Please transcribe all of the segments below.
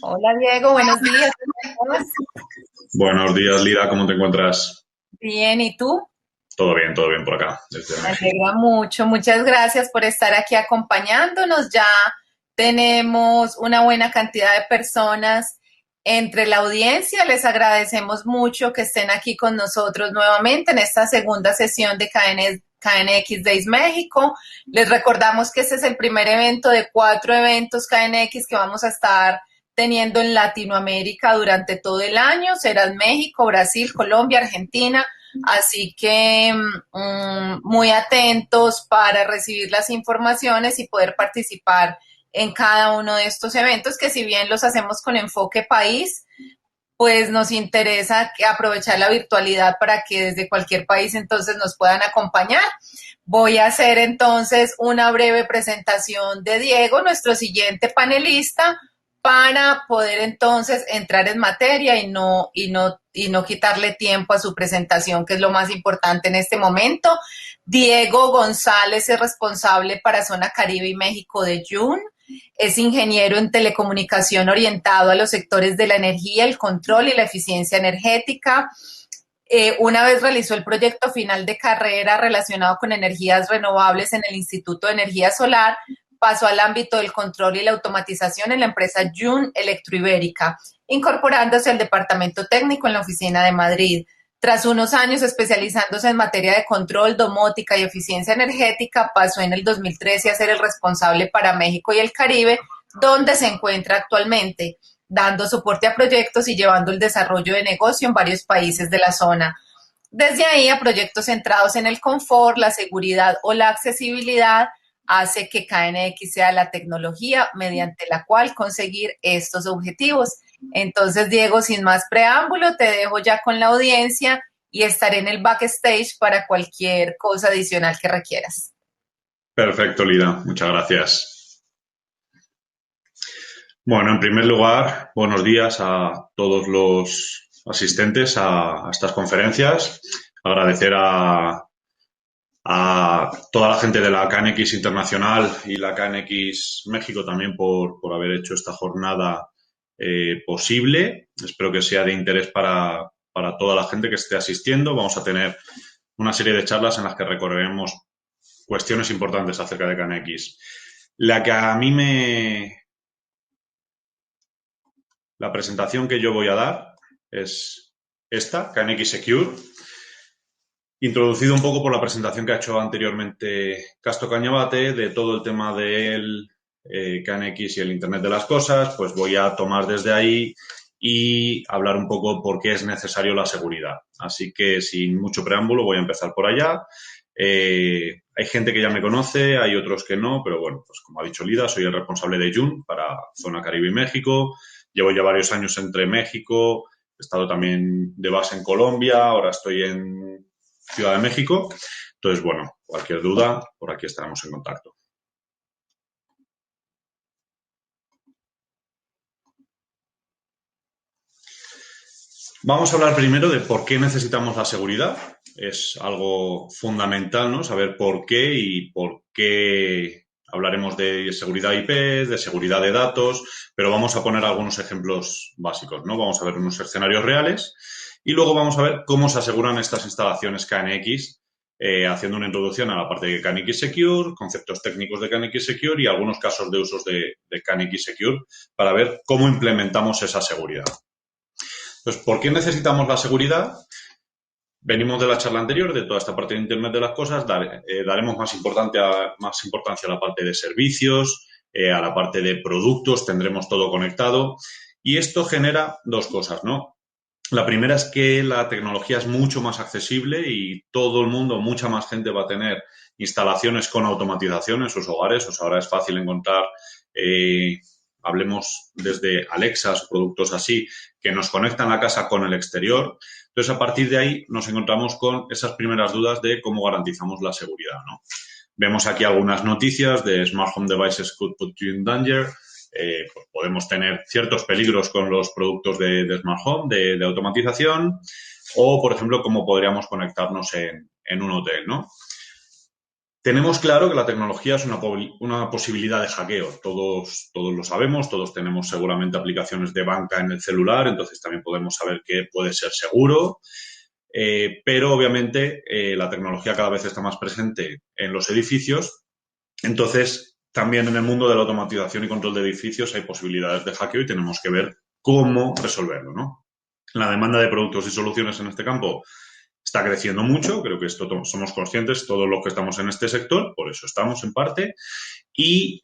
Hola Diego, buenos días. ¿Cómo estás? Buenos días, Lira, ¿cómo te encuentras? Bien, ¿y tú? Todo bien por acá, desde Me México. alegra mucho. Muchas gracias por estar aquí acompañándonos. Ya tenemos una buena cantidad de personas entre la audiencia. Les agradecemos mucho que estén aquí con nosotros nuevamente en esta segunda sesión de KNX Days México. Les recordamos que este es el primer evento de 4 eventos KNX que vamos a estar teniendo en Latinoamérica durante todo el año. Serán México, Brasil, Colombia, Argentina. Así que muy atentos para recibir las informaciones y poder participar en cada uno de estos eventos que si bien los hacemos con enfoque país, pues nos interesa aprovechar la virtualidad para que desde cualquier país entonces nos puedan acompañar. Voy a hacer entonces una breve presentación de Diego, nuestro siguiente panelista, para poder entonces entrar en materia y no quitarle tiempo a su presentación, que es lo más importante en este momento. Diego González es responsable para Zona Caribe y México de June. Es ingeniero en telecomunicación orientado a los sectores de la energía, el control y la eficiencia energética. Una vez realizó el proyecto final de carrera relacionado con energías renovables en el Instituto de Energía Solar, pasó al ámbito del control y la automatización en la empresa Jun Electroibérica, incorporándose al departamento técnico en la oficina de Madrid. Tras unos años especializándose en materia de control, domótica y eficiencia energética, pasó en el 2013 a ser el responsable para México y el Caribe, donde se encuentra actualmente dando soporte a proyectos y llevando el desarrollo de negocio en varios países de la zona. Desde ahí a proyectos centrados en el confort, la seguridad o la accesibilidad, hace que KNX sea la tecnología mediante la cual conseguir estos objetivos. Entonces, Diego, sin más preámbulo, te dejo ya con la audiencia y estaré en el backstage para cualquier cosa adicional que requieras. Perfecto, Lira, muchas gracias. Bueno, en primer lugar, buenos días a todos los asistentes a estas conferencias. Agradecer a toda la gente de la KNX Internacional y la KNX México también por haber hecho esta jornada posible. Espero que sea de interés para toda la gente que esté asistiendo. Vamos a tener una serie de charlas en las que recorreremos cuestiones importantes acerca de KNX. La que a mí la presentación que yo voy a dar es esta, KNX Secure, introducido un poco por la presentación que ha hecho anteriormente Casto Cañabate de todo el tema del KNX y el Internet de las Cosas, pues voy a tomar desde ahí y hablar un poco por qué es necesario la seguridad. Así que sin mucho preámbulo voy a empezar por allá. Hay gente que ya me conoce, hay otros que no, pero bueno, pues como ha dicho Lida, soy el responsable de Jun para Zona Caribe y México. Llevo ya varios años entre México, he estado también de base en Colombia, ahora estoy en Ciudad de México. Entonces, bueno, cualquier duda, por aquí estaremos en contacto. Vamos a hablar primero de por qué necesitamos la seguridad. Es algo fundamental, ¿no? Saber por qué y por qué hablaremos de seguridad IP, de seguridad de datos, pero vamos a poner algunos ejemplos básicos, ¿no? Vamos a ver unos escenarios reales y luego vamos a ver cómo se aseguran estas instalaciones KNX, haciendo una introducción a la parte de KNX Secure, conceptos técnicos de KNX Secure y algunos casos de usos de KNX Secure para ver cómo implementamos esa seguridad. Entonces, ¿por qué necesitamos la seguridad? Venimos de la charla anterior, de toda esta parte de Internet de las cosas, daremos más importancia a la parte de servicios, a la parte de productos, tendremos todo conectado y esto genera dos cosas, ¿no? La primera es que la tecnología es mucho más accesible y todo el mundo, mucha más gente va a tener instalaciones con automatización en sus hogares. O sea, ahora es fácil encontrar, eh, hablemos desde Alexas, productos así, que nos conectan la casa con el exterior. Entonces, a partir de ahí nos encontramos con esas primeras dudas de cómo garantizamos la seguridad, ¿no? Vemos aquí algunas noticias de Smart Home Devices could put you in danger. Pues podemos tener ciertos peligros con los productos de Smart Home, de automatización, o, por ejemplo, cómo podríamos conectarnos en un hotel, ¿no? Tenemos claro que la tecnología es una posibilidad de hackeo. Todos lo sabemos, todos tenemos seguramente aplicaciones de banca en el celular, entonces también podemos saber que puede ser seguro. Pero obviamente la tecnología cada vez está más presente en los edificios. Entonces, también en el mundo de la automatización y control de edificios hay posibilidades de hackeo y tenemos que ver cómo resolverlo, ¿no? La demanda de productos y soluciones en este campo está creciendo mucho, creo que esto somos conscientes todos los que estamos en este sector, por eso estamos en parte, y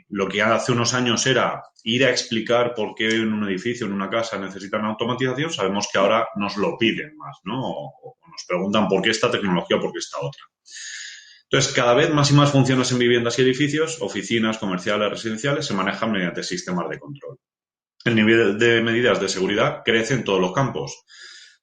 lo que hace unos años era ir a explicar por qué en un edificio, en una casa necesitan automatización, sabemos que ahora nos lo piden más, ¿no? O nos preguntan por qué esta tecnología o por qué esta otra. Entonces, cada vez más y más funciones en viviendas y edificios, oficinas, comerciales, residenciales, se manejan mediante sistemas de control. El nivel de medidas de seguridad crece en todos los campos.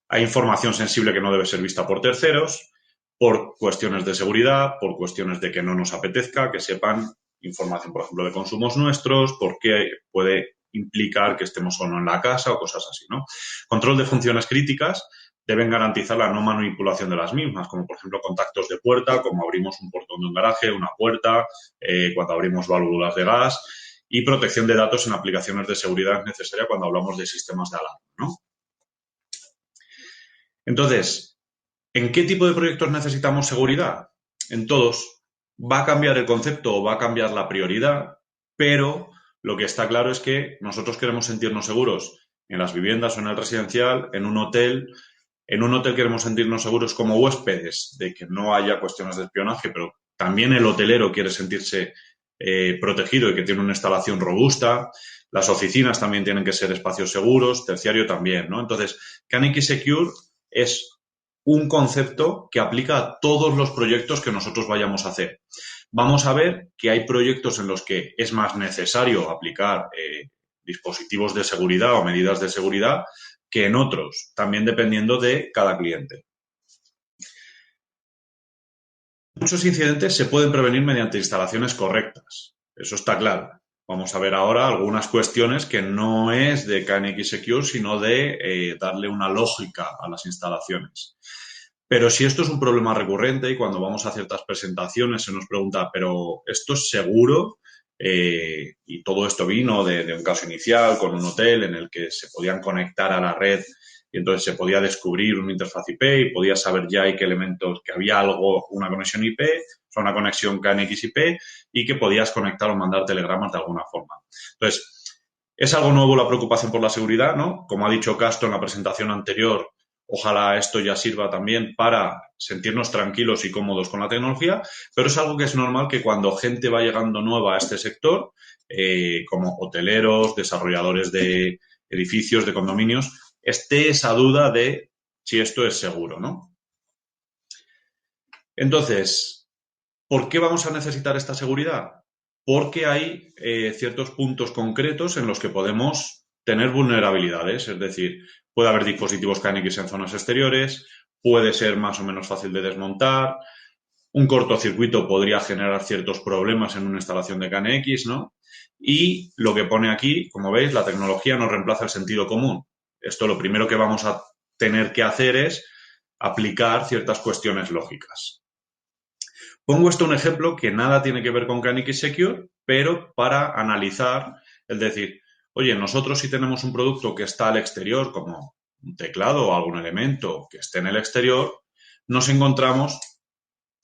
Hay información sensible que no debe ser vista por terceros, por cuestiones de seguridad, por cuestiones de que no nos apetezca, que sepan información, por ejemplo, de consumos nuestros, porque puede implicar que estemos o no en la casa o cosas así, ¿no? Control de funciones críticas deben garantizar la no manipulación de las mismas, como por ejemplo contactos de puerta, como abrimos un portón de un garaje, una puerta, cuando abrimos válvulas de gas, y protección de datos en aplicaciones de seguridad necesaria cuando hablamos de sistemas de alarma, ¿no? Entonces, ¿en qué tipo de proyectos necesitamos seguridad? En todos. Va a cambiar el concepto o va a cambiar la prioridad, pero lo que está claro es que nosotros queremos sentirnos seguros en las viviendas o en el residencial, en un hotel. En un hotel queremos sentirnos seguros como huéspedes, de que no haya cuestiones de espionaje, pero también el hotelero quiere sentirse protegido y que tiene una instalación robusta. Las oficinas también tienen que ser espacios seguros, terciario también, ¿no? Entonces, KNX Secure es un concepto que aplica a todos los proyectos que nosotros vayamos a hacer. Vamos a ver que hay proyectos en los que es más necesario aplicar dispositivos de seguridad o medidas de seguridad que en otros, también dependiendo de cada cliente. Muchos incidentes se pueden prevenir mediante instalaciones correctas, eso está claro. Vamos a ver ahora algunas cuestiones que no es de KNX Secure, sino de darle una lógica a las instalaciones. Pero si esto es un problema recurrente y cuando vamos a ciertas presentaciones se nos pregunta, ¿pero esto es seguro? Y todo esto vino de un caso inicial con un hotel en el que se podían conectar a la red y entonces se podía descubrir una interfaz IP y podía saber ya qué elementos, que había algo, una conexión IP, o sea, una conexión KNX IP y que podías conectar o mandar telegramas de alguna forma. Entonces, es algo nuevo la preocupación por la seguridad, ¿no? Como ha dicho Castro en la presentación anterior, ojalá esto ya sirva también para sentirnos tranquilos y cómodos con la tecnología, pero es algo que es normal que cuando gente va llegando nueva a este sector, como hoteleros, desarrolladores de edificios, de condominios, esté esa duda de si esto es seguro, ¿no? Entonces, ¿por qué vamos a necesitar esta seguridad? Porque hay ciertos puntos concretos en los que podemos tener vulnerabilidades, es decir, puede haber dispositivos KNX en zonas exteriores, puede ser más o menos fácil de desmontar, un cortocircuito podría generar ciertos problemas en una instalación de KNX, ¿no? Y lo que pone aquí, como veis, la tecnología no reemplaza el sentido común. Esto lo primero que vamos a tener que hacer es aplicar ciertas cuestiones lógicas. Pongo esto un ejemplo que nada tiene que ver con KNX Secure, pero para analizar, es decir, oye, nosotros si tenemos un producto que está al exterior, como un teclado o algún elemento que esté en el exterior, nos encontramos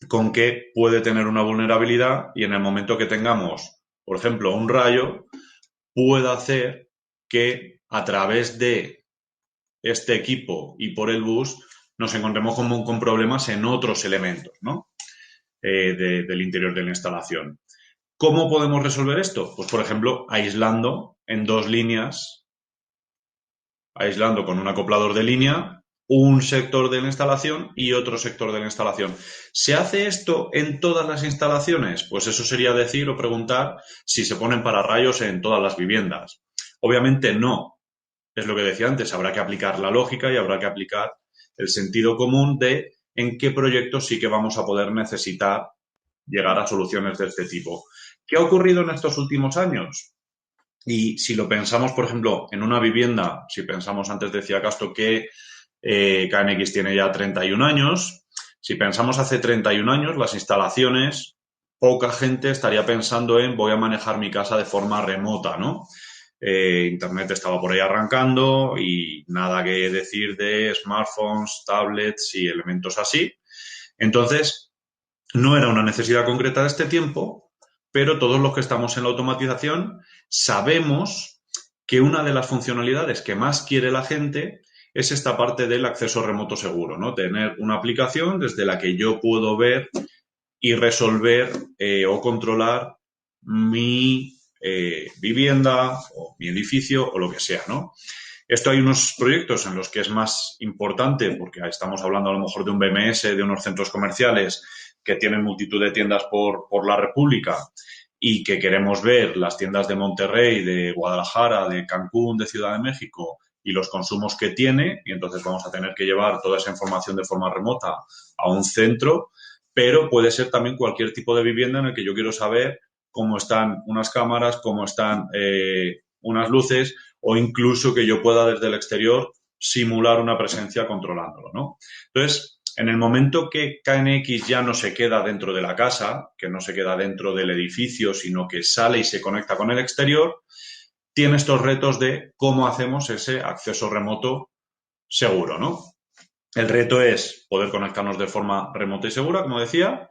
con que puede tener una vulnerabilidad y en el momento que tengamos, por ejemplo, un rayo, pueda hacer que a través de este equipo y por el bus nos encontremos con problemas en otros elementos, ¿no? Del interior de la instalación. ¿Cómo podemos resolver esto? Pues, por ejemplo, aislando en dos líneas, aislando con un acoplador de línea un sector de la instalación y otro sector de la instalación. ¿Se hace esto en todas las instalaciones? Pues eso sería decir o preguntar si se ponen pararrayos en todas las viviendas. Obviamente no. Es lo que decía antes, habrá que aplicar la lógica y habrá que aplicar el sentido común de en qué proyectos sí que vamos a poder necesitar llegar a soluciones de este tipo. ¿Qué ha ocurrido en estos últimos años? Y si lo pensamos, por ejemplo, en una vivienda, si pensamos antes decía Castro que KNX tiene ya 31 años, Si pensamos hace 31 años, las instalaciones, poca gente estaría pensando en voy a manejar mi casa de forma remota, ¿no? Internet estaba por ahí arrancando y nada que decir de smartphones, tablets y elementos así. Entonces, no era una necesidad concreta de este tiempo, pero todos los que estamos en la automatización sabemos que una de las funcionalidades que más quiere la gente es esta parte del acceso remoto seguro, ¿no? Tener una aplicación desde la que yo puedo ver y resolver o controlar mi vivienda o mi edificio o lo que sea, ¿no? Esto hay unos proyectos en los que es más importante porque estamos hablando a lo mejor de un BMS, de unos centros comerciales que tienen multitud de tiendas por la República y que queremos ver las tiendas de Monterrey, de Guadalajara, de Cancún, de Ciudad de México y los consumos que tiene, y entonces vamos a tener que llevar toda esa información de forma remota a un centro, pero puede ser también cualquier tipo de vivienda en el que yo quiero saber cómo están unas cámaras, cómo están unas luces o incluso que yo pueda desde el exterior simular una presencia controlándolo, ¿no? Entonces, en el momento que KNX ya no se queda dentro de la casa, que no se queda dentro del edificio, sino que sale y se conecta con el exterior, tiene estos retos de cómo hacemos ese acceso remoto seguro, ¿no? El reto es poder conectarnos de forma remota y segura, como decía,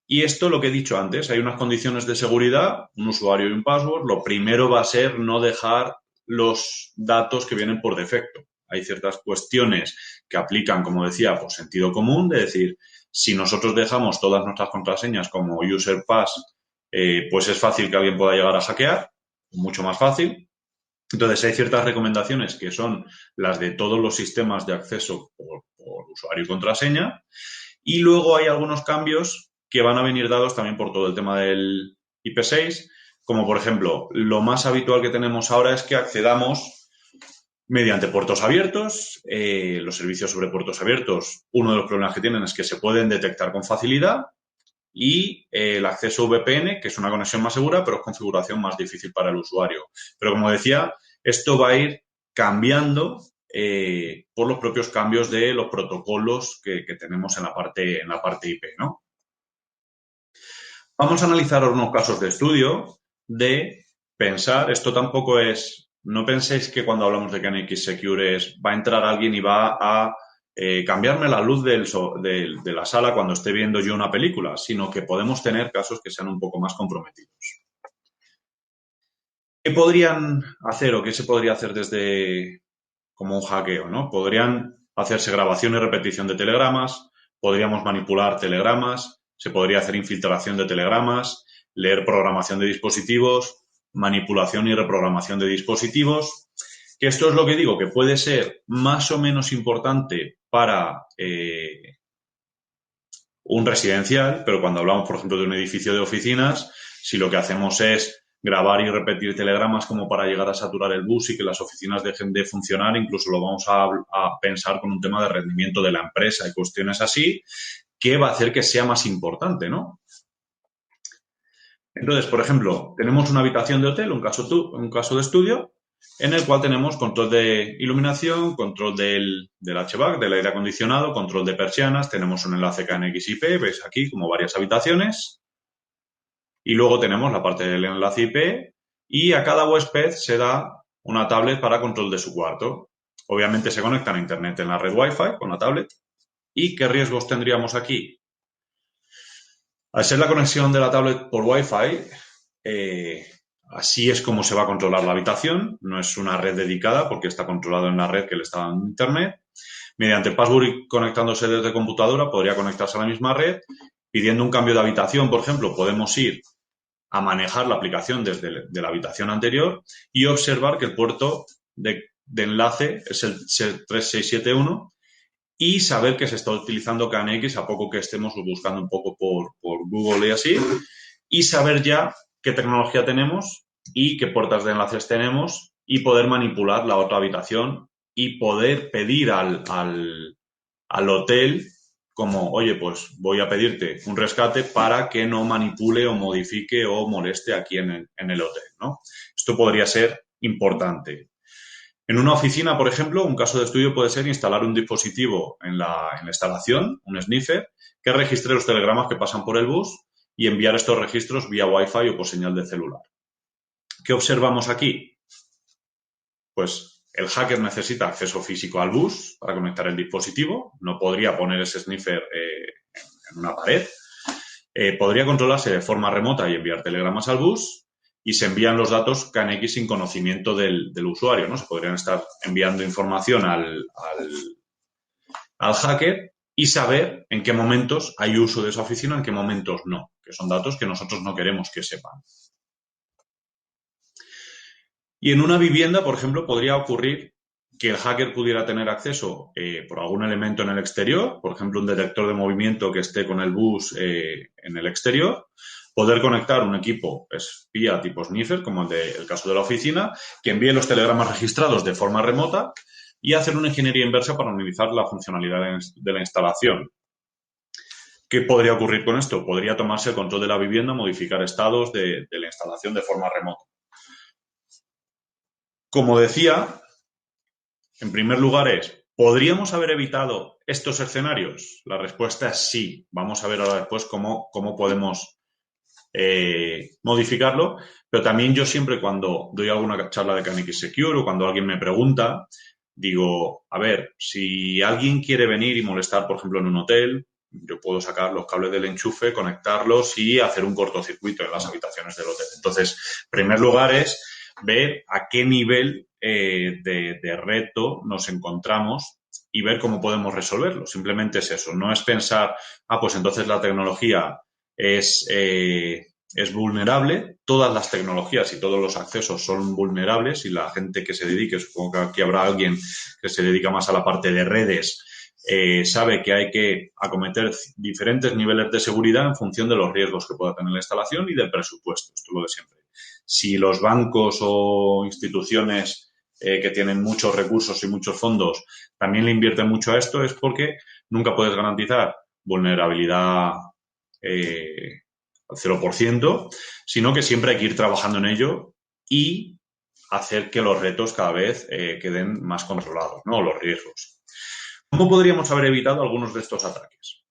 y esto, lo que he dicho antes, hay unas condiciones de seguridad, un usuario y un password. Lo primero va a ser no dejar los datos que vienen por defecto. Hay ciertas cuestiones que aplican, como decía, por sentido común, de decir, si nosotros dejamos todas nuestras contraseñas como user pass, pues es fácil que alguien pueda llegar a hackear, mucho más fácil. Entonces, hay ciertas recomendaciones que son las de todos los sistemas de acceso por usuario y contraseña. Y luego hay algunos cambios que van a venir dados también por todo el tema del IP6, como por ejemplo, lo más habitual que tenemos ahora es que accedamos mediante puertos abiertos. Los servicios sobre puertos abiertos, uno de los problemas que tienen es que se pueden detectar con facilidad y el acceso VPN, que es una conexión más segura, pero es configuración más difícil para el usuario. Pero como decía, esto va a ir cambiando por los propios cambios de los protocolos que tenemos en la parte IP, ¿no? Vamos a analizar unos casos de estudio de pensar, esto tampoco es, no penséis que cuando hablamos de KNX Secure va a entrar alguien y va a cambiarme la luz de la sala cuando esté viendo yo una película, sino que podemos tener casos que sean un poco más comprometidos. ¿Qué podrían hacer o qué se podría hacer desde como un hackeo, ¿no? Podrían hacerse grabación y repetición de telegramas, podríamos manipular telegramas, se podría hacer infiltración de telegramas, leer programación de dispositivos, manipulación y reprogramación de dispositivos. Que esto es lo que digo, que puede ser más o menos importante para un residencial, pero cuando hablamos, por ejemplo, de un edificio de oficinas, si lo que hacemos es grabar y repetir telegramas como para llegar a saturar el bus y que las oficinas dejen de funcionar, incluso lo vamos a pensar con un tema de rendimiento de la empresa y cuestiones así, que va a hacer que sea más importante, ¿no? Entonces, por ejemplo, tenemos una habitación de hotel, un caso de estudio, en el cual tenemos control de iluminación, control del HVAC, del aire acondicionado, control de persianas, tenemos un enlace KNX-IP, veis aquí como varias habitaciones, y luego tenemos la parte del enlace IP y a cada huésped se da una tablet para control de su cuarto. Obviamente se conectan a Internet en la red Wi-Fi con la tablet. ¿Y qué riesgos tendríamos aquí? Al ser la conexión de la tablet por Wi-Fi, así es como se va a controlar la habitación. No es una red dedicada porque está controlado en la red que le está dando Internet. Mediante password y conectándose desde computadora, podría conectarse a la misma red. Pidiendo un cambio de habitación, por ejemplo, podemos ir a manejar la aplicación desde la habitación anterior y observar que el puerto de enlace es el 3671 y saber que se está utilizando KNX a poco que estemos buscando un poco por Google y así, y saber ya qué tecnología tenemos y qué puertas de enlaces tenemos y poder manipular la otra habitación y poder pedir al hotel como, oye, pues voy a pedirte un rescate para que no manipule o modifique o moleste aquí en el hotel, ¿no? Esto podría ser importante. En una oficina, por ejemplo, un caso de estudio puede ser instalar un dispositivo en la instalación, un sniffer, que registre los telegramas que pasan por el bus y enviar estos registros vía Wi-Fi o por señal de celular. ¿Qué observamos aquí? Pues el hacker necesita acceso físico al bus para conectar el dispositivo. No podría poner ese sniffer en una pared. Podría controlarse de forma remota y enviar telegramas al bus, y se envían los datos KNX sin conocimiento del usuario, ¿no? Se podrían estar enviando información al hacker y saber en qué momentos hay uso de esa oficina, en qué momentos no, que son datos que nosotros no queremos que sepan. Y en una vivienda, por ejemplo, podría ocurrir que el hacker pudiera tener acceso por algún elemento en el exterior, por ejemplo, un detector de movimiento que esté con el bus en el exterior, poder conectar un equipo espía tipo sniffer, como el caso de la oficina, que envíe los telegramas registrados de forma remota y hacer una ingeniería inversa para minimizar la funcionalidad de la instalación. ¿Qué podría ocurrir con esto? Podría tomarse el control de la vivienda, modificar estados de la instalación de forma remota. Como decía, en primer lugar ¿podríamos haber evitado estos escenarios? La respuesta es sí. Vamos a ver ahora después cómo podemos modificarlo, pero también yo siempre cuando doy alguna charla de KNX Secure o cuando alguien me pregunta, digo, a ver, si alguien quiere venir y molestar, por ejemplo, en un hotel, yo puedo sacar los cables del enchufe, conectarlos y hacer un cortocircuito en las habitaciones del hotel. Entonces, en primer lugar es ver a qué nivel de reto nos encontramos y ver cómo podemos resolverlo. Simplemente es eso, no es pensar, pues entonces la tecnología es vulnerable. Todas las tecnologías y todos los accesos son vulnerables y la gente que se dedique, supongo que aquí habrá alguien que se dedica más a la parte de redes, sabe que hay que acometer diferentes niveles de seguridad en función de los riesgos que pueda tener la instalación y del presupuesto. Esto es lo de siempre. Si los bancos o instituciones que tienen muchos recursos y muchos fondos también le invierten mucho a esto, es porque nunca puedes garantizar vulnerabilidad al 0%, sino que siempre hay que ir trabajando en ello y hacer que los retos cada vez queden más controlados, ¿no? Los riesgos. ¿Cómo podríamos haber evitado algunos de estos ataques?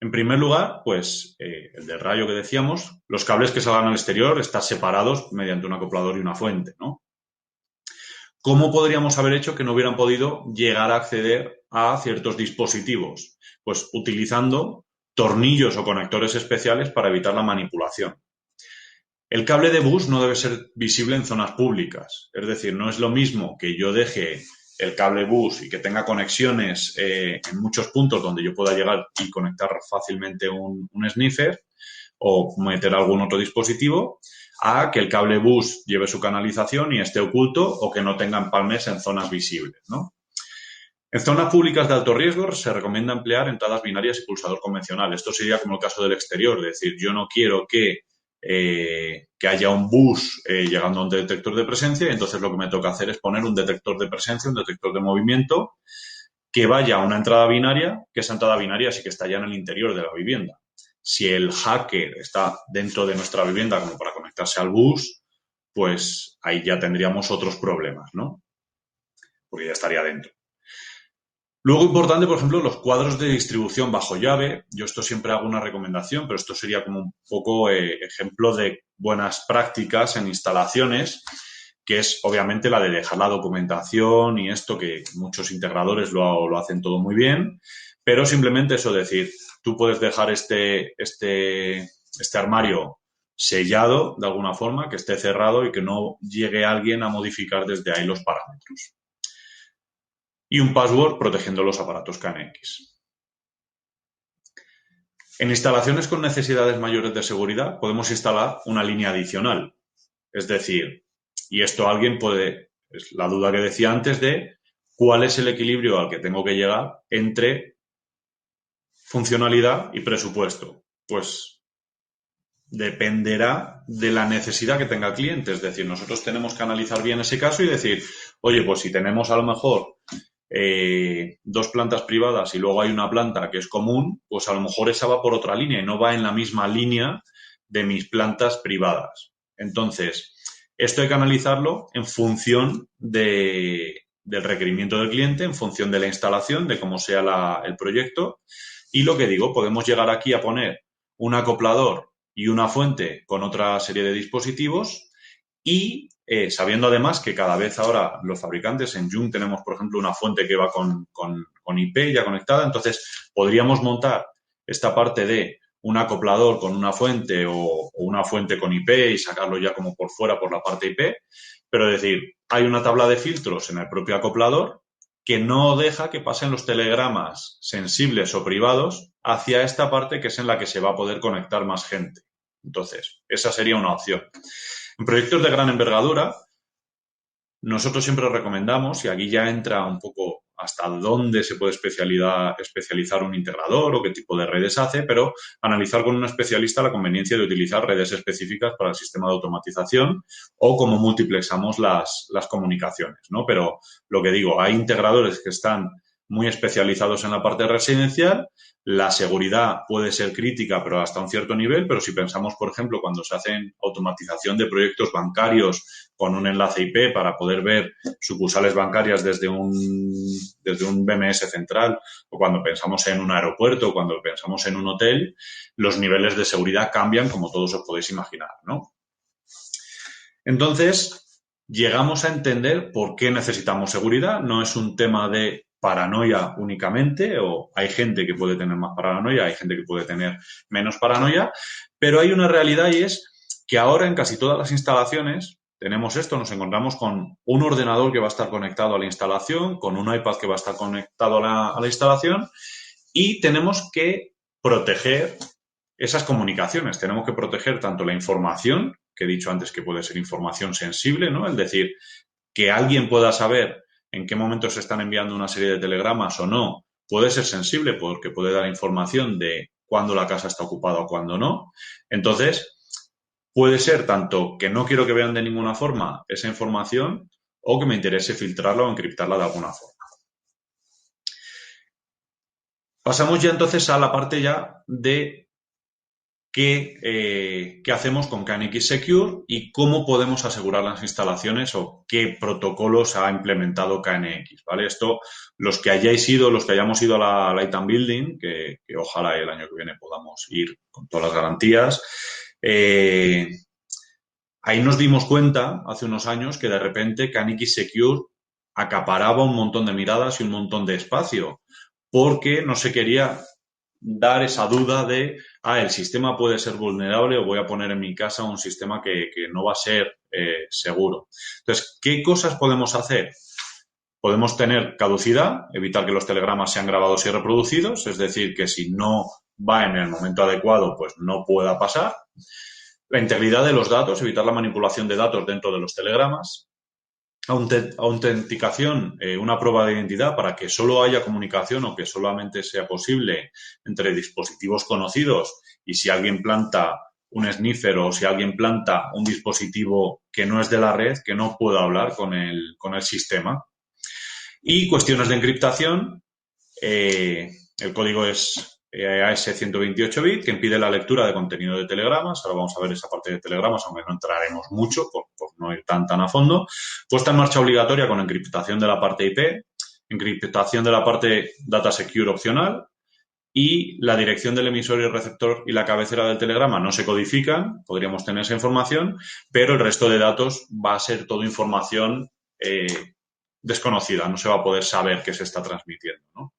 En primer lugar, pues el del rayo que decíamos, los cables que salgan al exterior están separados mediante un acoplador y una fuente, ¿no? ¿Cómo podríamos haber hecho que no hubieran podido llegar a acceder a ciertos dispositivos? Pues utilizando tornillos o conectores especiales para evitar la manipulación. El cable de bus no debe ser visible en zonas públicas. Es decir, no es lo mismo que yo deje el cable bus y que tenga conexiones en muchos puntos donde yo pueda llegar y conectar fácilmente un sniffer o meter algún otro dispositivo, a que el cable bus lleve su canalización y esté oculto o que no tenga empalmes en zonas visibles, ¿no? En zonas públicas de alto riesgo se recomienda emplear entradas binarias y pulsador convencional. Esto sería como el caso del exterior, es decir, yo no quiero que haya un bus llegando a un detector de presencia y entonces lo que me toca hacer es poner un detector de presencia, un detector de movimiento que vaya a una entrada binaria, que esa entrada binaria sí que está ya en el interior de la vivienda. Si el hacker está dentro de nuestra vivienda como para conectarse al bus, pues ahí ya tendríamos otros problemas, ¿no? Porque ya estaría dentro. Luego, importante, por ejemplo, los cuadros de distribución bajo llave. Yo esto siempre hago una recomendación, pero esto sería como un poco ejemplo de buenas prácticas en instalaciones, que es obviamente la de dejar la documentación y esto, que muchos integradores lo hacen todo muy bien, pero simplemente eso, decir, tú puedes dejar este armario sellado de alguna forma, que esté cerrado y que no llegue alguien a modificar desde ahí los parámetros. Y un password protegiendo los aparatos KNX. En instalaciones con necesidades mayores de seguridad podemos instalar una línea adicional. Es decir, y esto alguien puede, es la duda que decía antes de cuál es el equilibrio al que tengo que llegar entre funcionalidad y presupuesto. Pues dependerá de la necesidad que tenga el cliente. Es decir, nosotros tenemos que analizar bien ese caso y decir, oye, pues si tenemos a lo mejor dos plantas privadas y luego hay una planta que es común, pues a lo mejor esa va por otra línea y no va en la misma línea de mis plantas privadas. Entonces, Esto hay que analizarlo en función del requerimiento del cliente, en función de la instalación, de cómo sea el proyecto. Y lo que digo, podemos llegar aquí a poner un acoplador y una fuente con otra serie de dispositivos y sabiendo además que cada vez ahora los fabricantes, en Jung tenemos, por ejemplo, una fuente que va con IP ya conectada, entonces podríamos montar esta parte de un acoplador con una fuente o una fuente con IP y sacarlo ya como por fuera por la parte IP, pero es decir, hay una tabla de filtros en el propio acoplador que no deja que pasen los telegramas sensibles o privados hacia esta parte que es en la que se va a poder conectar más gente. Entonces, esa sería una opción. En proyectos de gran envergadura, nosotros siempre recomendamos, y aquí ya entra un poco hasta dónde se puede especializar un integrador o qué tipo de redes hace, pero analizar con un especialista la conveniencia de utilizar redes específicas para el sistema de automatización o cómo multiplexamos las comunicaciones, ¿no? Pero lo que digo, hay integradores que están muy especializados en la parte residencial. La seguridad puede ser crítica, pero hasta un cierto nivel, pero si pensamos, por ejemplo, cuando se hacen automatización de proyectos bancarios con un enlace IP para poder ver sucursales bancarias desde un BMS central, o cuando pensamos en un aeropuerto, o cuando pensamos en un hotel, los niveles de seguridad cambian, como todos os podéis imaginar, ¿no? Entonces, llegamos a entender por qué necesitamos seguridad. No es un tema de paranoia únicamente, o hay gente que puede tener más paranoia, hay gente que puede tener menos paranoia, pero hay una realidad y es que ahora en casi todas las instalaciones tenemos esto, nos encontramos con un ordenador que va a estar conectado a la instalación, con un iPad que va a estar conectado a la instalación y tenemos que proteger esas comunicaciones. Tenemos que proteger tanto la información, que he dicho antes que puede ser información sensible, ¿no? Es decir, que alguien pueda saber en qué momento se están enviando una serie de telegramas o no, puede ser sensible porque puede dar información de cuándo la casa está ocupada o cuándo no. Entonces, puede ser tanto que no quiero que vean de ninguna forma esa información o que me interese filtrarla o encriptarla de alguna forma. Pasamos ya entonces a la parte ya de qué hacemos con KNX Secure y cómo podemos asegurar las instalaciones o qué protocolos ha implementado KNX, ¿vale? Esto, los que hayamos ido a la Light and Building, que ojalá el año que viene podamos ir con todas las garantías, ahí nos dimos cuenta hace unos años que de repente KNX Secure acaparaba un montón de miradas y un montón de espacio porque no se quería dar esa duda de, el sistema puede ser vulnerable o voy a poner en mi casa un sistema que no va a ser seguro. Entonces, ¿qué cosas podemos hacer? Podemos tener caducidad, evitar que los telegramas sean grabados y reproducidos, es decir, que si no va en el momento adecuado, pues no pueda pasar. La integridad de los datos, evitar la manipulación de datos dentro de los telegramas. Autenticación, una prueba de identidad para que solo haya comunicación o que solamente sea posible entre dispositivos conocidos y si alguien planta un sniffer o si alguien planta un dispositivo que no es de la red, que no pueda hablar con el sistema. Y cuestiones de encriptación, el código es AES 128 bit, que impide la lectura de contenido de telegramas. Ahora vamos a ver esa parte de telegramas, aunque no entraremos mucho por no ir tan a fondo. Puesta en marcha obligatoria con encriptación de la parte IP, encriptación de la parte Data Secure opcional y la dirección del emisor y el receptor y la cabecera del telegrama no se codifican, podríamos tener esa información, pero el resto de datos va a ser toda información desconocida, no se va a poder saber qué se está transmitiendo, ¿no?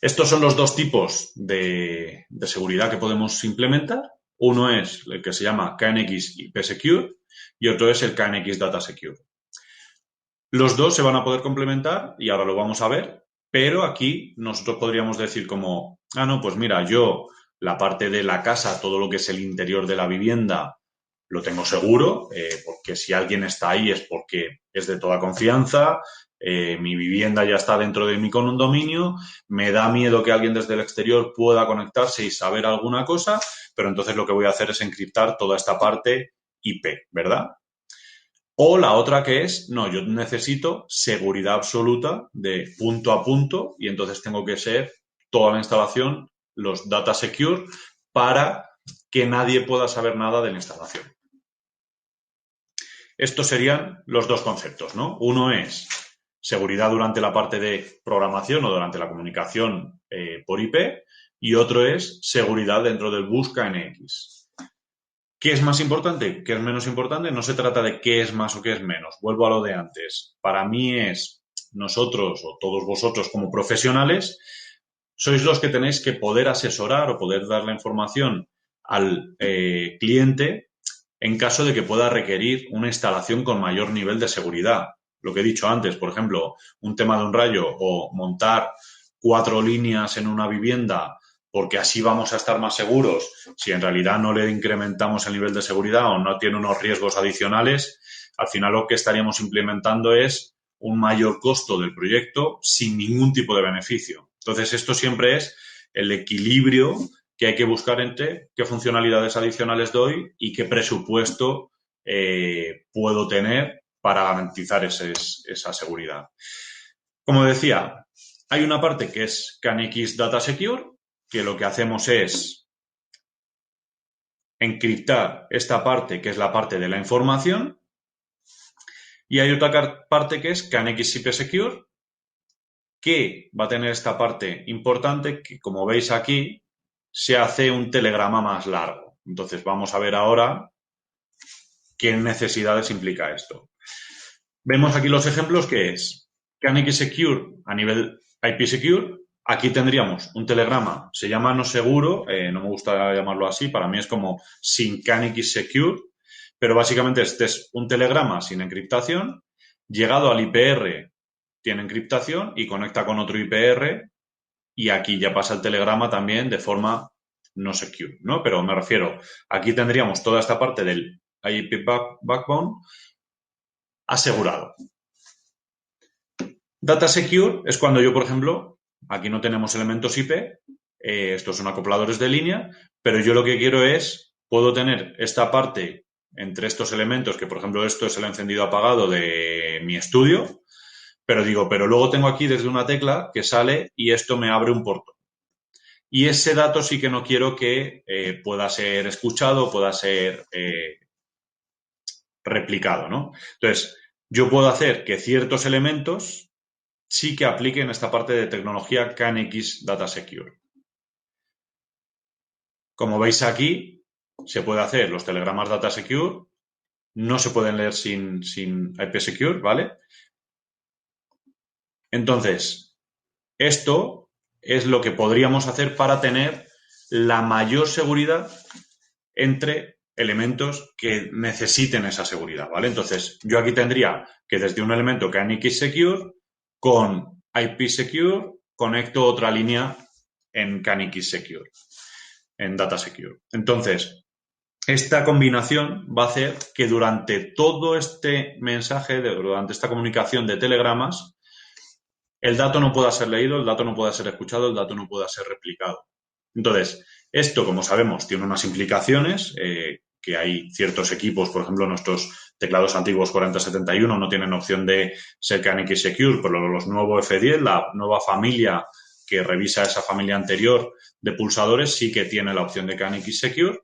Estos son los dos tipos de seguridad que podemos implementar. Uno es el que se llama KNX IP Secure y otro es el KNX Data Secure. Los dos se van a poder complementar y ahora lo vamos a ver, pero aquí nosotros podríamos decir como, no, pues mira, yo la parte de la casa, todo lo que es el interior de la vivienda, lo tengo seguro, porque si alguien está ahí es porque es de toda confianza, mi vivienda ya está dentro de mi condominio, me da miedo que alguien desde el exterior pueda conectarse y saber alguna cosa, pero entonces lo que voy a hacer es encriptar toda esta parte IP, ¿verdad? O la otra que es, no, yo necesito seguridad absoluta de punto a punto y entonces tengo que ser toda la instalación, los data secure, para que nadie pueda saber nada de la instalación. Estos serían los dos conceptos, ¿no? Uno es seguridad durante la parte de programación o durante la comunicación por IP, y otro es seguridad dentro del bus KNX. ¿Qué es más importante? ¿Qué es menos importante? No se trata de qué es más o qué es menos. Vuelvo a lo de antes. Para mí es nosotros o todos vosotros como profesionales sois los que tenéis que poder asesorar o poder dar la información al cliente en caso de que pueda requerir una instalación con mayor nivel de seguridad. Lo que he dicho antes, por ejemplo, un tema de un rayo o montar 4 líneas en una vivienda porque así vamos a estar más seguros, si en realidad no le incrementamos el nivel de seguridad o no tiene unos riesgos adicionales, al final lo que estaríamos implementando es un mayor costo del proyecto sin ningún tipo de beneficio. Entonces, esto siempre es el equilibrio que hay que buscar entre qué funcionalidades adicionales doy y qué presupuesto puedo tener para garantizar esa seguridad. Como decía, hay una parte que es KNX Data Secure, que lo que hacemos es encriptar esta parte, que es la parte de la información, y hay otra parte que es KNX IP Secure, que va a tener esta parte importante que, como veis aquí, se hace un telegrama más largo. Entonces, vamos a ver ahora qué necesidades implica esto. Vemos aquí los ejemplos que es KNX Secure a nivel IP Secure. Aquí tendríamos un telegrama, se llama no seguro, no me gusta llamarlo así, para mí es como sin KNX Secure, pero básicamente este es un telegrama sin encriptación, llegado al IPR tiene encriptación y conecta con otro IPR y aquí ya pasa el telegrama también de forma no secure, ¿no? Pero me refiero, aquí tendríamos toda esta parte del IP backbone asegurado. Data Secure es cuando yo, por ejemplo, aquí no tenemos elementos IP, estos son acopladores de línea, pero yo lo que quiero es, puedo tener esta parte entre estos elementos, que por ejemplo esto es el encendido apagado de mi estudio, pero luego tengo aquí desde una tecla que sale y esto me abre un portón. Y ese dato sí que no quiero que pueda ser escuchado, pueda ser replicado, ¿no? Entonces, yo puedo hacer que ciertos elementos sí que apliquen esta parte de tecnología KNX Data Secure. Como veis aquí, se puede hacer los telegramas Data Secure, no se pueden leer sin IP Secure, ¿vale? Entonces, esto es lo que podríamos hacer para tener la mayor seguridad entre elementos que necesiten esa seguridad, ¿vale? Entonces, yo aquí tendría que desde un elemento KNX Secure con IP Secure conecto otra línea en KNX Secure, en Data Secure. Entonces, esta combinación va a hacer que durante todo este mensaje, durante esta comunicación de telegramas, el dato no pueda ser leído, el dato no pueda ser escuchado, el dato no pueda ser replicado. Entonces, esto, como sabemos, tiene unas implicaciones, que hay ciertos equipos, por ejemplo, nuestros teclados antiguos 4071 no tienen opción de ser KNX Secure, pero los nuevos F10, la nueva familia que revisa esa familia anterior de pulsadores, sí que tiene la opción de KNX Secure.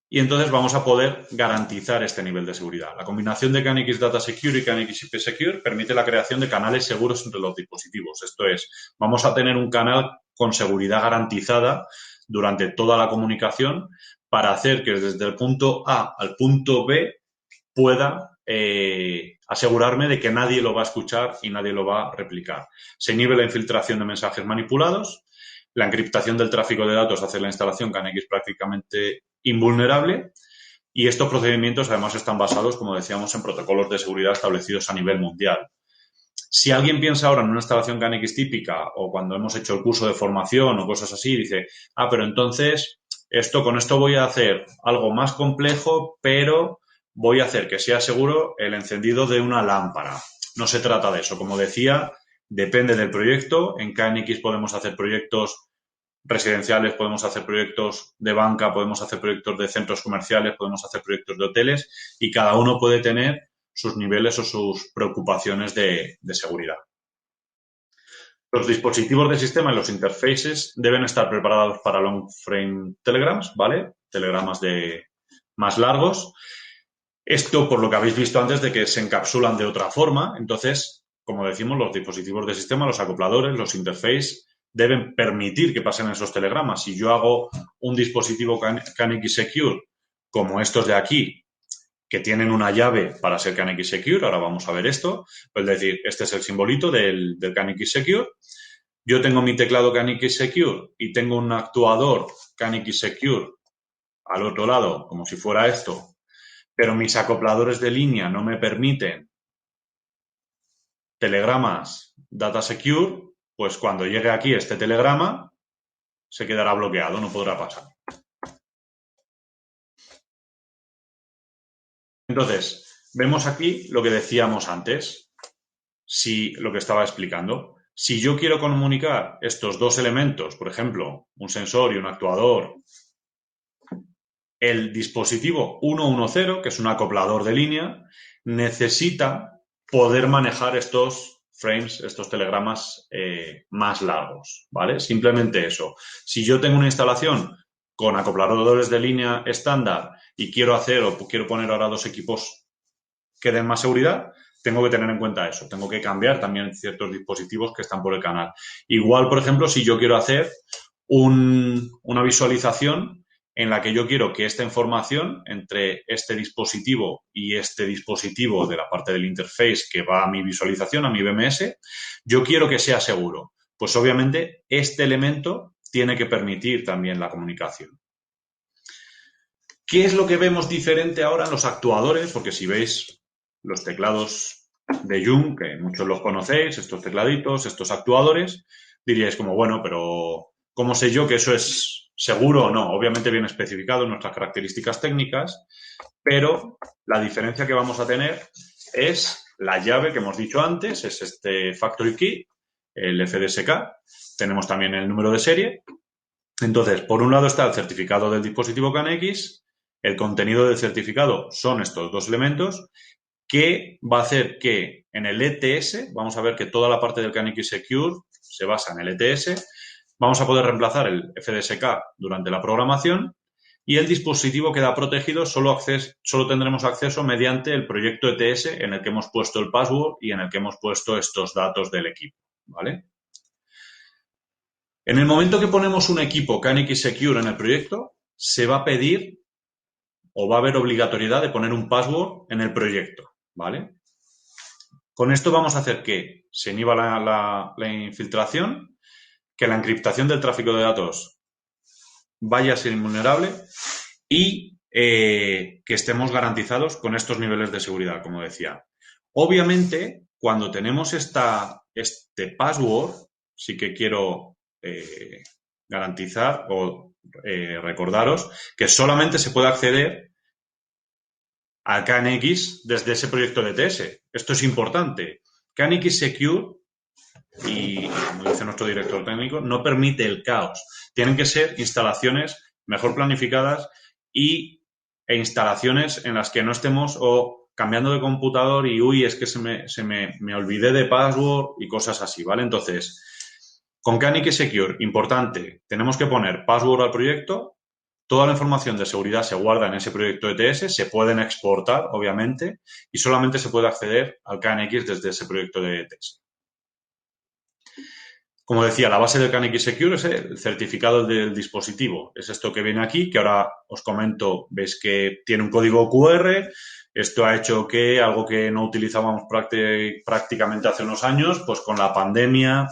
Y entonces vamos a poder garantizar este nivel de seguridad. La combinación de KNX Data Secure y KNX IP Secure permite la creación de canales seguros entre los dispositivos. Esto es, vamos a tener un canal con seguridad garantizada durante toda la comunicación para hacer que desde el punto A al punto B pueda asegurarme de que nadie lo va a escuchar y nadie lo va a replicar. Se inhibe la infiltración de mensajes manipulados. La encriptación del tráfico de datos hace la instalación KNX prácticamente invulnerable y estos procedimientos además están basados, como decíamos, en protocolos de seguridad establecidos a nivel mundial. Si alguien piensa ahora en una instalación KNX típica o cuando hemos hecho el curso de formación o cosas así, dice, pero entonces con esto voy a hacer algo más complejo, pero voy a hacer que sea seguro el encendido de una lámpara. No se trata de eso. Como decía, depende del proyecto. En KNX podemos hacer proyectos residenciales, podemos hacer proyectos de banca, podemos hacer proyectos de centros comerciales, podemos hacer proyectos de hoteles y cada uno puede tener sus niveles o sus preocupaciones de seguridad. Los dispositivos de sistema y los interfaces deben estar preparados para long frame telegrams, ¿vale? Telegramas más largos. Esto, por lo que habéis visto antes, de que se encapsulan de otra forma. Entonces, como decimos, los dispositivos de sistema, los acopladores, los interfaces, deben permitir que pasen esos telegramas. Si yo hago un dispositivo KNX Secure, como estos de aquí, que tienen una llave para ser KNX Secure, ahora vamos a ver esto, pues decir, este es el simbolito del KNX Secure. Yo tengo mi teclado KNX Secure y tengo un actuador KNX Secure al otro lado, como si fuera esto, pero mis acopladores de línea no me permiten telegramas Data Secure, pues cuando llegue aquí este telegrama se quedará bloqueado, no podrá pasar. Entonces, vemos aquí lo que decíamos antes, lo que estaba explicando. Si yo quiero comunicar estos dos elementos, por ejemplo, un sensor y un actuador, el dispositivo 110, que es un acoplador de línea, necesita poder manejar estos frames, estos telegramas más largos, ¿vale? Simplemente eso. Si yo tengo una instalación con acopladores de línea estándar y quiero hacer o quiero poner ahora dos equipos que den más seguridad, tengo que tener en cuenta eso. Tengo que cambiar también ciertos dispositivos que están por el canal. Igual, por ejemplo, si yo quiero hacer una visualización en la que yo quiero que esta información entre este dispositivo y este dispositivo de la parte del interface que va a mi visualización, a mi BMS, yo quiero que sea seguro. Pues obviamente este elemento tiene que permitir también la comunicación. ¿Qué es lo que vemos diferente ahora en los actuadores? Porque si veis los teclados de Jung, que muchos los conocéis, estos tecladitos, estos actuadores, diríais como, bueno, pero ¿cómo sé yo que eso es seguro o no? Obviamente viene especificado en nuestras características técnicas, pero la diferencia que vamos a tener es la llave que hemos dicho antes, es este Factory Key, el FDSK, tenemos también el número de serie. Entonces, por un lado está el certificado del dispositivo KNX, el contenido del certificado son estos dos elementos, que va a hacer que en el ETS, vamos a ver que toda la parte del KNX Secure se basa en el ETS, vamos a poder reemplazar el FDSK durante la programación y el dispositivo queda protegido, solo tendremos acceso mediante el proyecto ETS en el que hemos puesto el password y en el que hemos puesto estos datos del equipo, ¿vale? En el momento que ponemos un equipo KNX Secure en el proyecto, se va a pedir o va a haber obligatoriedad de poner un password en el proyecto, ¿vale? Con esto vamos a hacer que se inhiba la infiltración, que la encriptación del tráfico de datos vaya a ser invulnerable y que estemos garantizados con estos niveles de seguridad, como decía. Obviamente, cuando tenemos este password, sí que quiero garantizar o recordaros que solamente se puede acceder a KNX desde ese proyecto de ETS. Esto es importante. KNX Secure, y como dice nuestro director técnico, no permite el caos. Tienen que ser instalaciones mejor planificadas e instalaciones en las que no estemos cambiando de computador y, uy, es que me olvidé de password y cosas así, ¿vale? Entonces, con KNX Secure, importante, tenemos que poner password al proyecto. Toda la información de seguridad se guarda en ese proyecto ETS, se pueden exportar, obviamente, y solamente se puede acceder al KNX desde ese proyecto de ETS. Como decía, la base del KNX Secure es el certificado del dispositivo. Es esto que viene aquí, que ahora os comento. Veis que tiene un código QR. Esto ha hecho que algo que no utilizábamos prácticamente hace unos años, pues con la pandemia,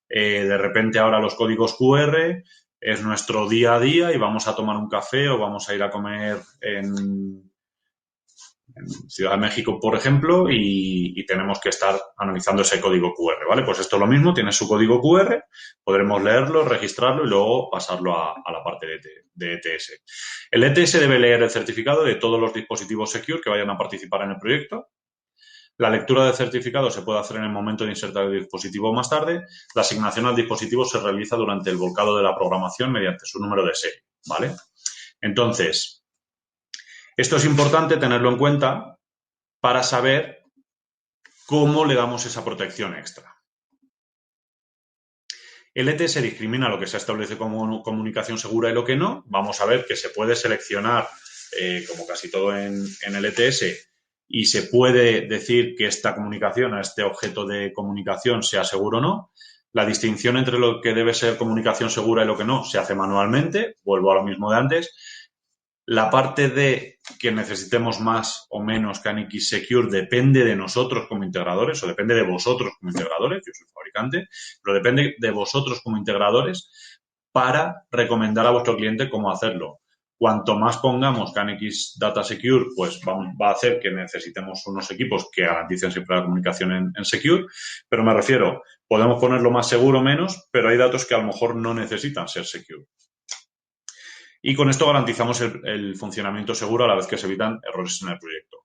de repente ahora los códigos QR es nuestro día a día y vamos a tomar un café o vamos a ir a comer en Ciudad de México, por ejemplo, y tenemos que estar analizando ese código QR, ¿vale? Pues esto es lo mismo, tiene su código QR, podremos leerlo, registrarlo y luego pasarlo a la parte de ETS. El ETS debe leer el certificado de todos los dispositivos Secure que vayan a participar en el proyecto. La lectura del certificado se puede hacer en el momento de insertar el dispositivo más tarde. La asignación al dispositivo se realiza durante el volcado de la programación mediante su número de serie, ¿vale? Entonces, esto es importante tenerlo en cuenta para saber cómo le damos esa protección extra. El ETS discrimina lo que se establece como comunicación segura y lo que no. Vamos a ver que se puede seleccionar, como casi todo en el ETS, y se puede decir que esta comunicación, a este objeto de comunicación, sea seguro o no. La distinción entre lo que debe ser comunicación segura y lo que no se hace manualmente. Vuelvo a lo mismo de antes. La parte de que necesitemos más o menos KNX Secure depende de nosotros como integradores o depende de vosotros como integradores. Yo soy fabricante, pero depende de vosotros como integradores para recomendar a vuestro cliente cómo hacerlo. Cuanto más pongamos KNX Data Secure, pues va a hacer que necesitemos unos equipos que garanticen siempre la comunicación en Secure, pero me refiero, podemos ponerlo más seguro o menos, pero hay datos que a lo mejor no necesitan ser Secure. Y con esto garantizamos el funcionamiento seguro a la vez que se evitan errores en el proyecto.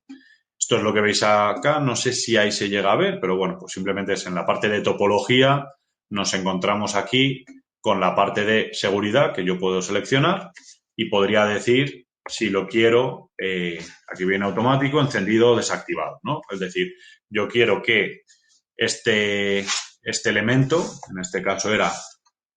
Esto es lo que veis acá. No sé si ahí se llega a ver, pero bueno, pues simplemente es en la parte de topología. Nos encontramos aquí con la parte de seguridad que yo puedo seleccionar y podría decir si lo quiero, aquí viene automático, encendido o desactivado, ¿no? Es decir, yo quiero que este elemento, en este caso era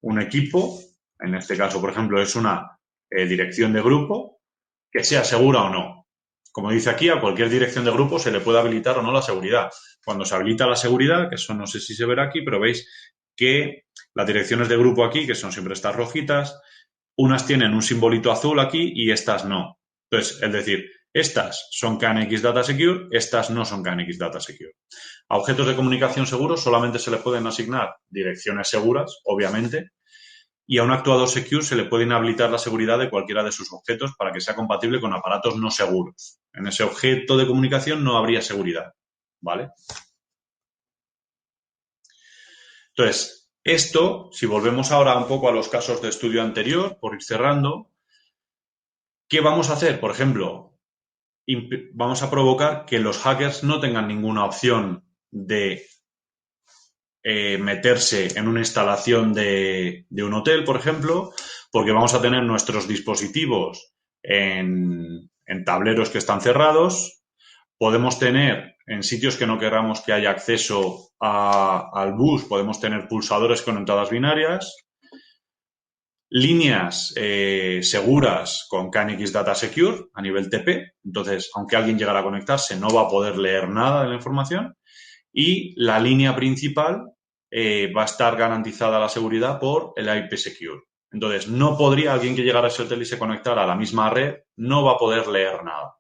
un equipo, en este caso, por ejemplo, es una dirección de grupo, que sea segura o no. Como dice aquí, a cualquier dirección de grupo se le puede habilitar o no la seguridad. Cuando se habilita la seguridad, que eso no sé si se verá aquí, pero veis que las direcciones de grupo aquí, que son siempre estas rojitas, unas tienen un simbolito azul aquí y estas no. Entonces, es decir, estas son KNX Data Secure, estas no son KNX Data Secure. A objetos de comunicación seguros solamente se les pueden asignar direcciones seguras, obviamente, y a un actuador secure se le puede inhabilitar la seguridad de cualquiera de sus objetos para que sea compatible con aparatos no seguros. En ese objeto de comunicación no habría seguridad, ¿vale? Entonces, esto, si volvemos ahora un poco a los casos de estudio anterior, por ir cerrando, ¿qué vamos a hacer? Por ejemplo, vamos a provocar que los hackers no tengan ninguna opción de meterse en una instalación de un hotel, por ejemplo, porque vamos a tener nuestros dispositivos en tableros que están cerrados. Podemos tener en sitios que no queramos que haya acceso al bus, podemos tener pulsadores con entradas binarias, líneas seguras con KNX Data Secure a nivel TP. Entonces, aunque alguien llegara a conectarse, no va a poder leer nada de la información. Y la línea principal va a estar garantizada la seguridad por el IP Secure. Entonces, no podría alguien que llegara a ese hotel y se conectara a la misma red, no va a poder leer nada.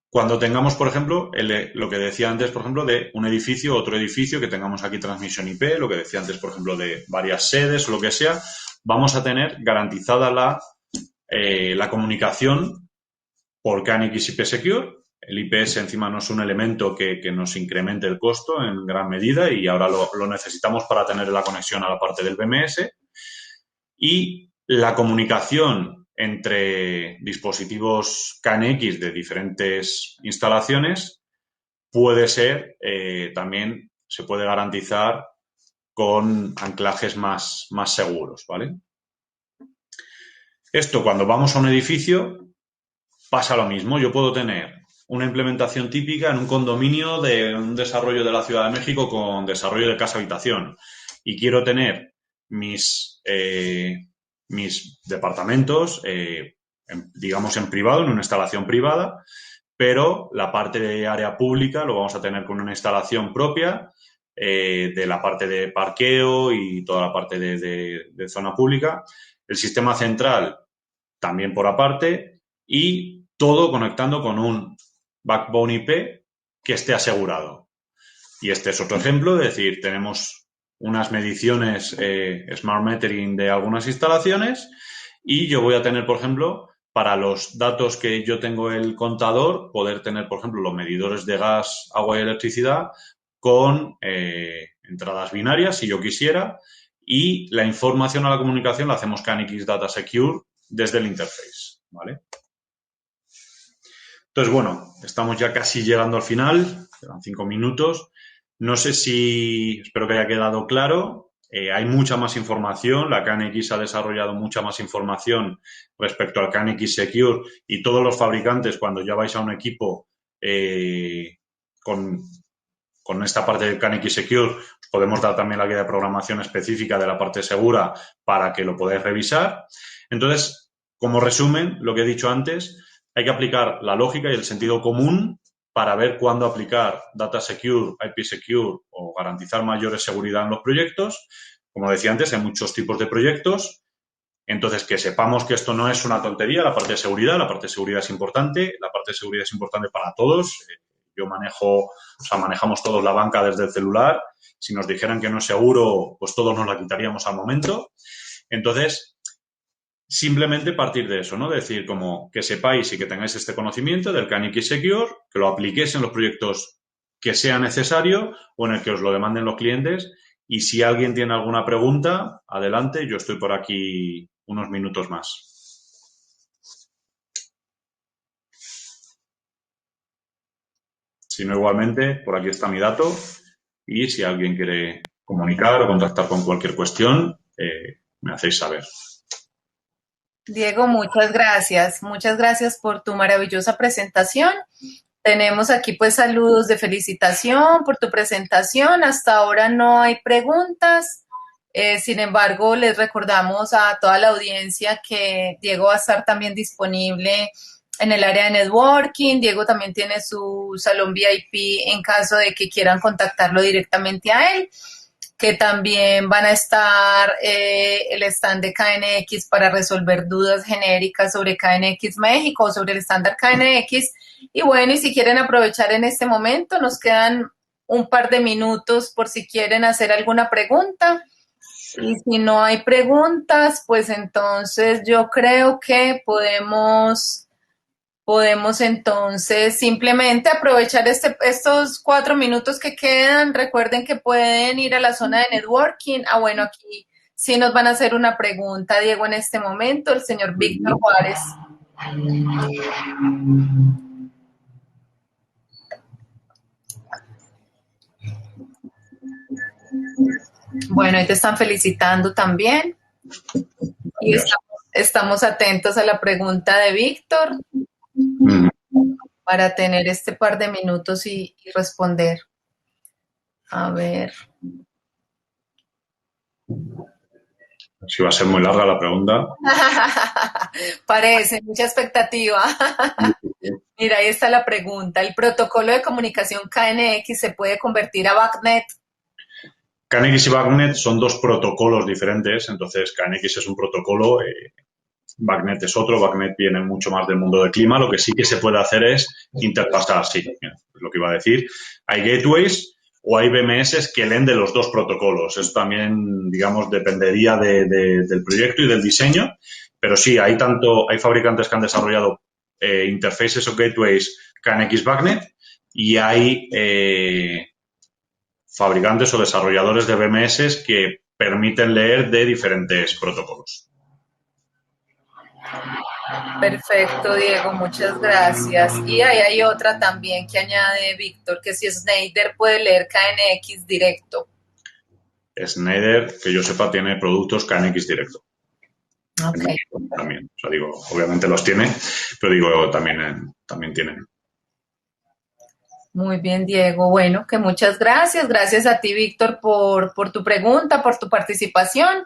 Cuando tengamos, por ejemplo, lo que decía antes, por ejemplo, de un edificio, otro edificio, que tengamos aquí transmisión IP, lo que decía antes, por ejemplo, de varias sedes o lo que sea, vamos a tener garantizada la comunicación por KNX IP Secure. El IPS encima no es un elemento que nos incremente el costo en gran medida y ahora lo necesitamos para tener la conexión a la parte del BMS. Y la comunicación entre dispositivos KNX de diferentes instalaciones puede ser, también se puede garantizar con anclajes más seguros, ¿vale? Esto cuando vamos a un edificio pasa lo mismo. Yo puedo tener una implementación típica en un condominio de un desarrollo de la Ciudad de México con desarrollo de casa-habitación y quiero tener mis departamentos, digamos, en privado, en una instalación privada, pero la parte de área pública lo vamos a tener con una instalación propia de la parte de parqueo y toda la parte de zona pública. El sistema central también por aparte y todo conectando con un backbone IP que esté asegurado. Y este es otro ejemplo, es decir, tenemos unas mediciones Smart Metering de algunas instalaciones y yo voy a tener, por ejemplo, para los datos que yo tengo el contador, poder tener, por ejemplo, los medidores de gas, agua y electricidad con entradas binarias, si yo quisiera, y la información a la comunicación la hacemos KNX Data Secure desde el interface, ¿vale? Entonces, bueno, estamos ya casi llegando al final, quedan 5 minutos. No sé si, espero que haya quedado claro. Hay mucha más información, la KNX ha desarrollado mucha más información respecto al KNX Secure y todos los fabricantes, cuando ya vais a un equipo con con esta parte de KNX Secure os podemos dar también la guía de programación específica de la parte segura para que lo podáis revisar. Entonces, como resumen, lo que he dicho antes, hay que aplicar la lógica y el sentido común para ver cuándo aplicar Data Secure, IP Secure o garantizar mayores seguridad en los proyectos. Como decía antes, hay muchos tipos de proyectos. Entonces, que sepamos que esto no es una tontería, la parte de seguridad es importante, la parte de seguridad es importante para todos. Yo manejamos todos la banca desde el celular. Si nos dijeran que no es seguro, pues todos nos la quitaríamos al momento. Entonces, simplemente partir de eso, ¿no? Decir como que sepáis y que tengáis este conocimiento del KNX Secure, que lo apliquéis en los proyectos que sea necesario o en el que os lo demanden los clientes. Y si alguien tiene alguna pregunta, adelante, yo estoy por aquí unos minutos más. Si no, igualmente, por aquí está mi dato y si alguien quiere comunicar o contactar con cualquier cuestión, me hacéis saber. Diego, muchas gracias. Muchas gracias por tu maravillosa presentación. Tenemos aquí pues saludos de felicitación por tu presentación. Hasta ahora no hay preguntas. Sin embargo, les recordamos a toda la audiencia que Diego va a estar también disponible en el área de networking. Diego también tiene su salón VIP en caso de que quieran contactarlo directamente a él, que también van a estar el stand de KNX para resolver dudas genéricas sobre KNX México o sobre el estándar KNX. Y bueno, y si quieren aprovechar en este momento, nos quedan un par de minutos por si quieren hacer alguna pregunta. Y si no hay preguntas, pues entonces yo creo que podemos entonces simplemente aprovechar estos 4 minutos que quedan. Recuerden que pueden ir a la zona de networking. Bueno, aquí sí nos van a hacer una pregunta, Diego, en este momento, el señor Víctor Juárez. Bueno, ahí te están felicitando también. Y estamos atentos a la pregunta de Víctor para tener este par de minutos y responder. A ver. Si va a ser muy larga la pregunta. Parece, mucha expectativa. Mira, ahí está la pregunta. ¿El protocolo de comunicación KNX se puede convertir a BACnet? KNX y BACnet son dos protocolos diferentes, entonces KNX es un protocolo, BACnet es otro. BACnet viene mucho más del mundo del clima. Lo que sí que se puede hacer es interpasar, sí, es lo que iba a decir. Hay gateways o hay BMS que leen de los dos protocolos. Eso también, digamos, dependería del proyecto y del diseño, pero sí, hay fabricantes que han desarrollado interfaces o gateways KNX BACnet y hay fabricantes o desarrolladores de BMS que permiten leer de diferentes protocolos. Perfecto, Diego, muchas gracias. Y ahí hay otra también que añade Víctor, que si Schneider puede leer KNX directo. Schneider, que yo sepa, tiene productos KNX directo. Okay. También, o sea, digo, obviamente los tiene, pero digo, también tienen. Muy bien, Diego. Bueno, que muchas gracias. Gracias a ti, Víctor, por tu pregunta, por tu participación.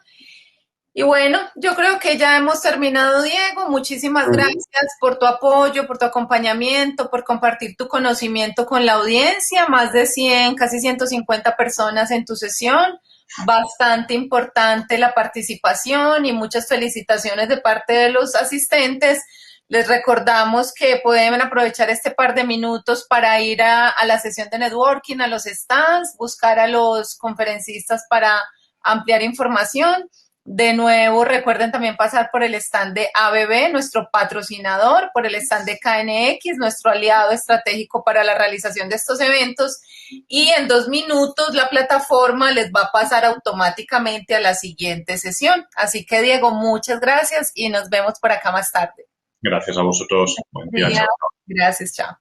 Y bueno, yo creo que ya hemos terminado, Diego. Muchísimas gracias por tu apoyo, por tu acompañamiento, por compartir tu conocimiento con la audiencia. Más de 100, casi 150 personas en tu sesión. Bastante importante la participación y muchas felicitaciones de parte de los asistentes. Les recordamos que pueden aprovechar este par de minutos para ir a la sesión de networking, a los stands, buscar a los conferencistas para ampliar información. De nuevo, recuerden también pasar por el stand de ABB, nuestro patrocinador, por el stand de KNX, nuestro aliado estratégico para la realización de estos eventos. Y en 2 minutos la plataforma les va a pasar automáticamente a la siguiente sesión. Así que, Diego, muchas gracias y nos vemos por acá más tarde. Gracias a vosotros. Buen día. Gracias, chao.